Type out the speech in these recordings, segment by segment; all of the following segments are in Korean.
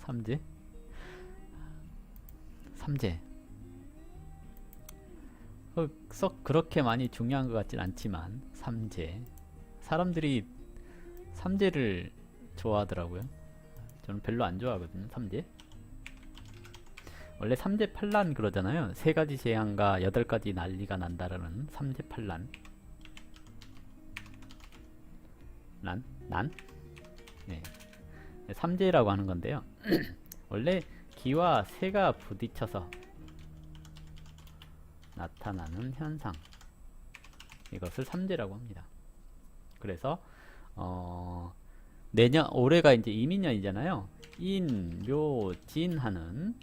삼재. 삼재. 썩 그렇게 많이 중요한 것 같진 않지만 삼재. 사람들이 삼재를 좋아하더라고요. 저는 별로 안 좋아하거든요. 삼재. 원래 삼재팔란 그러잖아요. 세 가지 재앙과 8가지 난리가 난다라는 삼재팔란. 난? 네. 삼재라고 하는 건데요. 원래 기와 새가 부딪혀서 나타나는 현상. 이것을 삼재라고 합니다. 그래서 올해가 이제 이민년이잖아요. 인, 묘, 진 하는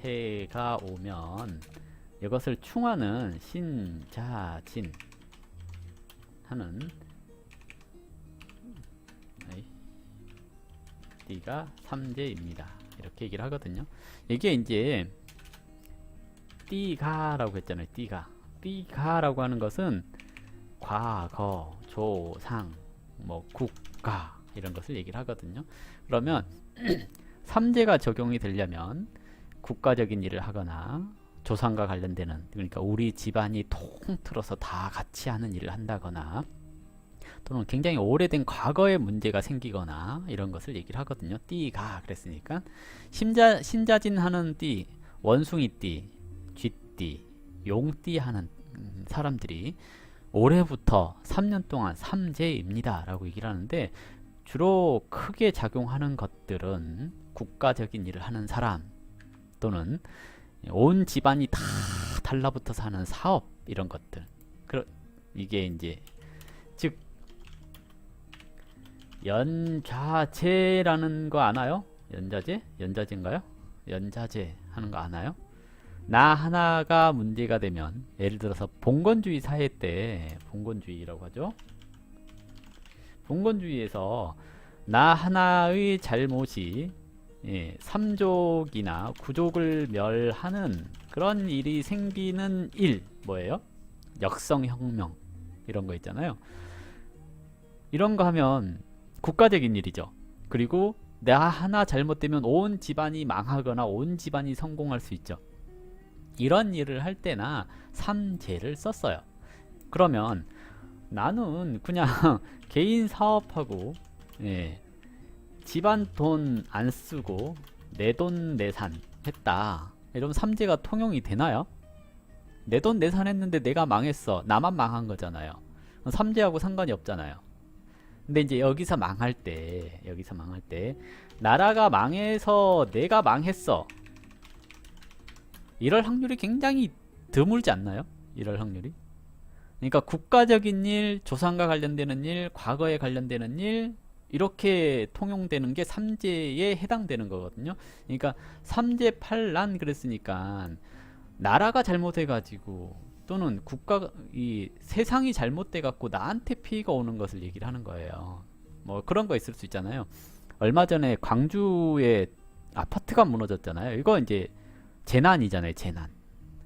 해가 오면 이것을 충하는 신, 자, 진 하는 띠가 삼재입니다. 이렇게 얘기를 하거든요. 이게 이제 띠가라고 했잖아요. 띠가라고 하는 것은 과거, 조상, 뭐 국가 이런 것을 얘기를 하거든요. 그러면 삼재가 적용이 되려면 국가적인 일을 하거나 조상과 관련되는, 그러니까 우리 집안이 통틀어서 다 같이 하는 일을 한다거나 또는 굉장히 오래된 과거의 문제가 생기거나 이런 것을 얘기를 하거든요. 띠가 그랬으니까 신자진 하는 띠, 원숭이띠, 쥐띠, 용띠 하는 사람들이 올해부터 3년 동안 삼재입니다 라고 얘기를 하는데, 주로 크게 작용하는 것들은 국가적인 일을 하는 사람 또는 온 집안이 다 달라붙어서 하는 사업 이런 것들. 이게 이제 즉 연좌제라는 거 아나요? 연좌제? 연좌제인가요? 연좌제 하는 거 아나요? 나 하나가 문제가 되면, 예를 들어서 봉건주의 사회 때, 봉건주의라고 하죠. 봉건주의에서 나 하나의 잘못이 삼족이나 구족을 멸하는 그런 일이 생기는 일, 뭐예요? 역성혁명 이런 거 있잖아요. 이런 거 하면 국가적인 일이죠. 그리고 나 하나 잘못되면 온 집안이 망하거나 온 집안이 성공할 수 있죠. 이런 일을 할 때나 삼재를 썼어요. 그러면 나는 그냥 개인 사업하고 집안 돈 안 쓰고 내 돈 내산 했다, 이러면 삼재가 통용이 되나요? 내 돈 내산 했는데 내가 망했어. 나만 망한 거잖아요. 삼재하고 상관이 없잖아요. 근데 이제 여기서 망할 때 나라가 망해서 내가 망했어, 이럴 확률이 굉장히 드물지 않나요? 이럴 확률이. 그러니까 국가적인 일, 조상과 관련되는 일, 과거에 관련되는 일, 이렇게 통용되는 게 삼재에 해당되는 거거든요. 그러니까 삼재팔란 그랬으니까 나라가 잘못해가지고 또는 이 세상이 잘못돼갖고 나한테 피해가 오는 것을 얘기를 하는 거예요. 뭐 그런 거 있을 수 있잖아요. 얼마 전에 광주에 아파트가 무너졌잖아요. 이거 이제 재난이잖아요. 재난.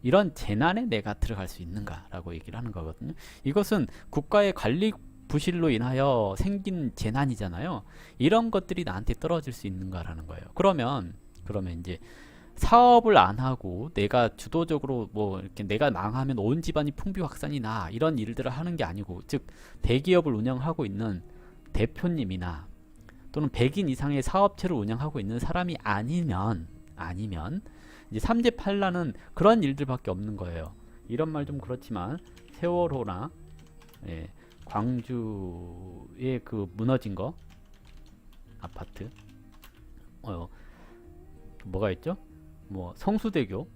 이런 재난에 내가 들어갈 수 있는가라고 얘기를 하는 거거든요. 이것은 국가의 관리 부실로 인하여 생긴 재난이잖아요. 이런 것들이 나한테 떨어질 수 있는가라는 거예요. 그러면 이제 사업을 안 하고 내가 주도적으로 뭐 이렇게 내가 망하면 온 집안이 풍비 확산이 나, 이런 일들을 하는 게 아니고, 즉 대기업을 운영하고 있는 대표님이나 또는 100인 이상의 사업체를 운영하고 있는 사람이 아니면 이제 삼재팔란은 그런 일들밖에 없는 거예요. 이런 말 좀 그렇지만 세월호나 광주에 그 무너진 거 아파트, 뭐가 있죠? 뭐 성수대교,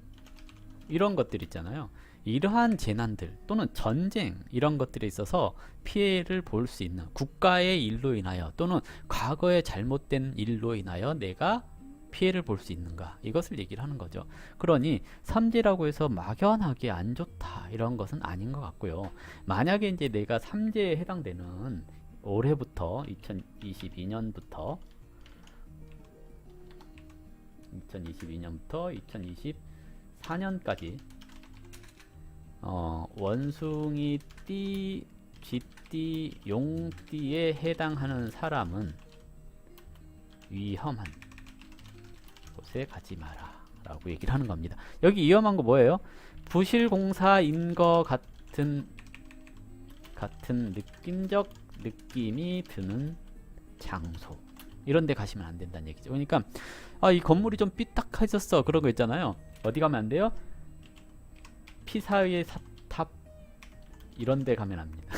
이런 것들 있잖아요. 이러한 재난들 또는 전쟁, 이런 것들에 있어서 피해를 볼 수 있는 국가의 일로 인하여 또는 과거에 잘못된 일로 인하여 내가 피해를 볼 수 있는가, 이것을 얘기를 하는 거죠. 그러니 삼재라고 해서 막연하게 안 좋다 이런 것은 아닌 것 같고요. 만약에 이제 내가 삼재에 해당되는 올해부터 2022년부터 2024년까지 원숭이 띠, 쥐띠, 용띠에 해당하는 사람은 위험한 곳에 가지 마라 라고 얘기를 하는 겁니다. 여기 위험한 거 뭐예요? 부실공사인 거 같은 느낌적 느낌이 드는 장소, 이런 데 가시면 안 된다는 얘기죠. 그러니까 이 건물이 좀 삐딱해졌어, 그런 거 있잖아요. 어디 가면 안 돼요? 피사의 사탑 이런 데 가면 안 됩니다.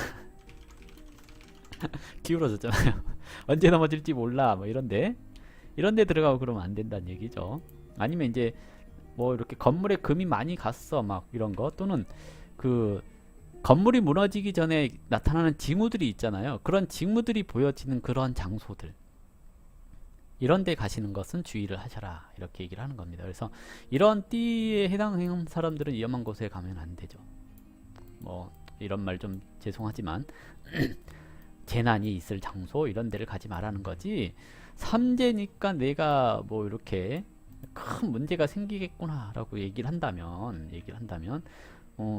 기울어졌잖아요. 언제 넘어질지 몰라, 뭐 이런 데 들어가고 그러면 안 된다는 얘기죠. 아니면 이제 뭐 이렇게 건물에 금이 많이 갔어, 막 이런 거, 또는 그 건물이 무너지기 전에 나타나는 징후들이 있잖아요. 그런 징후들이 보여지는 그런 장소들, 이런 데 가시는 것은 주의를 하셔라, 이렇게 얘기를 하는 겁니다. 그래서 이런 띠에 해당하는 사람들은 위험한 곳에 가면 안 되죠. 뭐 이런 말 좀 죄송하지만 재난이 있을 장소, 이런 데를 가지 말라는 거지, 삼재니까 내가 뭐 이렇게 큰 문제가 생기겠구나 라고 얘기를 한다면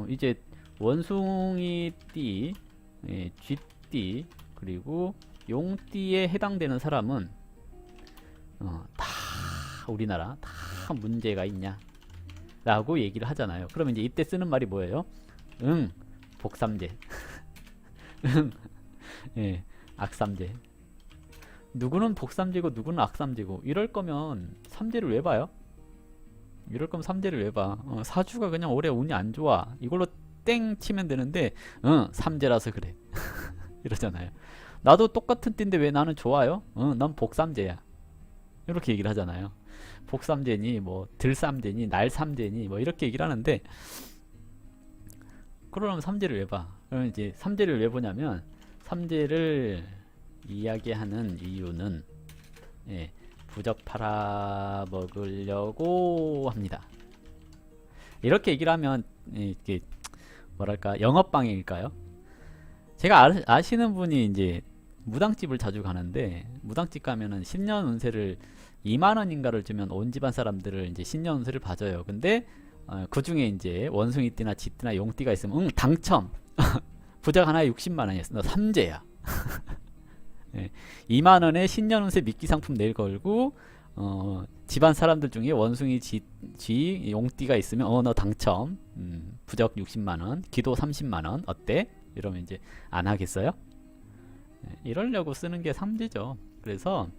이제 원숭이 띠, 쥐띠, 그리고 용띠에 해당되는 사람은 다 우리나라 다 문제가 있냐 라고 얘기를 하잖아요. 그러면 이제 이때 쓰는 말이 뭐예요? 응, 복삼재. 응, 예, 악삼재. 누구는 복삼재고 누구는 악삼재고, 이럴 거면 삼재를 왜 봐요? 이럴 거면 삼재를 왜 봐? 사주가 그냥 올해 운이 안 좋아, 이걸로 땡 치면 되는데, 삼재라서 그래. 이러잖아요. 나도 똑같은 띠인데 왜 나는 좋아요? 난 복삼재야, 이렇게 얘기를 하잖아요. 복삼재니 뭐 들삼재니 날삼재니 뭐 이렇게 얘기를 하는데, 그러면 삼재를 왜 봐? 그러면 이제 삼재를 왜 보냐면, 삼재를 이야기하는 이유는 부적 팔아먹으려고 합니다. 이렇게 얘기를 하면 이게 뭐랄까, 영업방해일까요? 제가 아시는 분이 이제 무당집을 자주 가는데, 무당집 가면은 신년 운세를 2만원인가를 주면 온 집안 사람들을 이제 신년 운세를 봐줘요. 근데 그 중에 이제 원숭이띠나 쥐띠나 용띠가 있으면 당첨. 부적 하나에 60만원이었어. 너 삼재야. 2만원에 신년 운세 미끼 상품 내일 걸고, 집안 사람들 중에 원숭이, 쥐, 용띠가 있으면 너 당첨. 부적 60만원, 기도 30만원 어때? 이러면 이제 안 하겠어요? 이러려고 쓰는 게 삼재죠. 그래서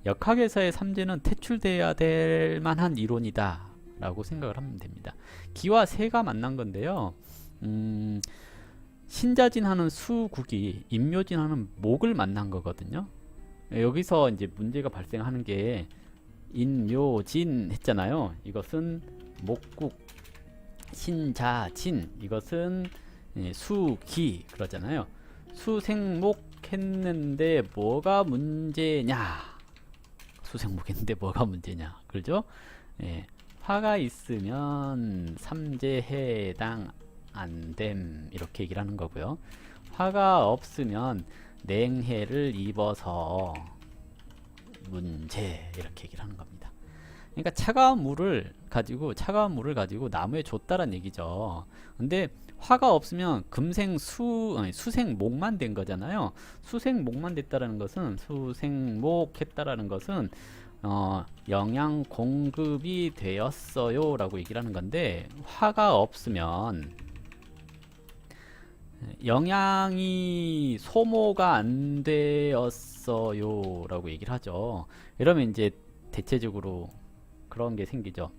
역학에서의 삼재는 퇴출돼야 될 만한 이론이다 라고 생각을 하면 됩니다. 기와 새가 만난 건데요. 신자진하는 수국이 임묘진하는 목을 만난 거거든요. 여기서 이제 문제가 발생하는 게, 인묘진 했잖아요. 이것은 목국, 신자진, 이것은 수기 그러잖아요. 수생목 했는데 뭐가 문제냐? 수생목 했는데 뭐가 문제냐? 그렇죠? 화가 있으면 삼재 해당 안됨, 이렇게 얘기를 하는 거고요. 화가 없으면 냉해를 입어서 문제, 이렇게 얘기를 하는 겁니다. 그러니까 차가운 물을 가지고 나무에 줬다란 얘기죠. 근데 화가 없으면 금생 수생목만 된 거잖아요. 수생목만 됐다라는 것은, 수생목 했다라는 것은 영양 공급이 되었어요 라고 얘기를 하는 건데, 화가 없으면 영양이 소모가 안 되었어요 라고 얘기를 하죠. 이러면 이제 대체적으로 그런 게 생기죠.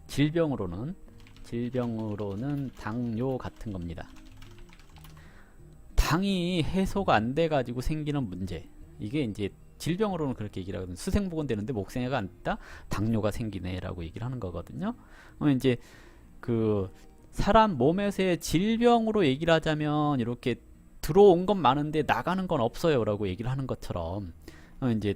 질병으로는 당뇨 같은 겁니다. 당이 해소가 안 돼 가지고 생기는 문제, 이게 이제 질병으로는 그렇게 얘기를 하거든요. 수생복은 되는데 목생해가 안 됐다, 당뇨가 생기네 라고 얘기를 하는 거거든요. 그러면 이제 그 사람 몸에서의 질병으로 얘기를 하자면, 이렇게 들어온 건 많은데 나가는 건 없어요 라고 얘기를 하는 것처럼, 이제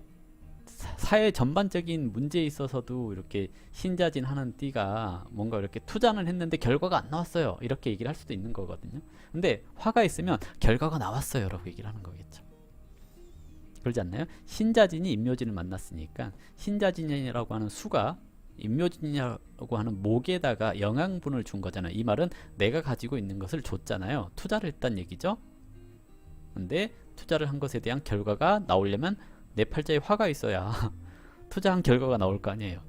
사회 전반적인 문제에 있어서도 이렇게 신자진 하는 띠가 뭔가 이렇게 투자는 했는데 결과가 안 나왔어요, 이렇게 얘기를 할 수도 있는 거거든요. 근데 화가 있으면 결과가 나왔어요 라고 얘기를 하는 거겠죠. 그러지 않나요? 신자진이 임묘진을 만났으니까, 신자진이라고 하는 수가 임묘진이라고 하는 목에다가 영양분을 준 거잖아요. 이 말은 내가 가지고 있는 것을 줬잖아요. 투자를 했단 얘기죠. 근데 투자를 한 것에 대한 결과가 나오려면 내 팔자에 화가 있어야 투자한 결과가 나올 거 아니에요.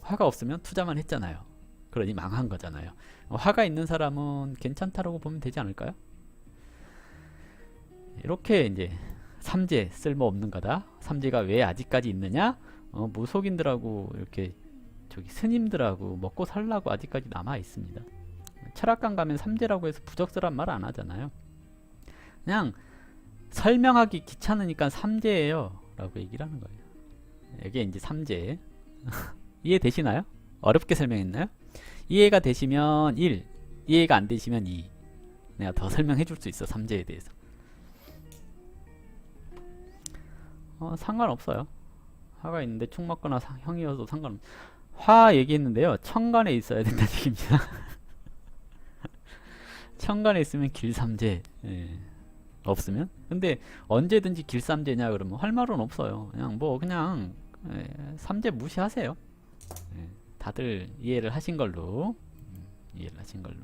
화가 없으면 투자만 했잖아요. 그러니 망한 거잖아요. 화가 있는 사람은 괜찮다라고 보면 되지 않을까요? 이렇게 이제 삼재 쓸모없는 거다. 삼재가 왜 아직까지 있느냐? 무속인들하고 이렇게 저기 스님들하고 먹고 살라고 아직까지 남아 있습니다. 철학관 가면 삼재라고 해서 부적절한 말 안 하잖아요. 그냥 설명하기 귀찮으니까 삼재예요 라고 얘기를 하는 거예요. 이게 이제 삼재. 이해되시나요? 어렵게 설명했나요? 이해가 되시면 1, 이해가 안 되시면 2. 내가 더 설명해 줄 수 있어, 삼재에 대해서. 상관없어요. 화가 있는데 축 맞거나 형이어도 상관없. 화 얘기했는데요. 천간에 있어야 된다는 얘기입니다. 천간에 있으면 길삼재. 예. 없으면? 근데 언제든지 길삼재냐 그러면 할 말은 없어요. 그냥 삼재 무시하세요. 예. 다들 이해를 하신 걸로. 이해를 하신 걸로.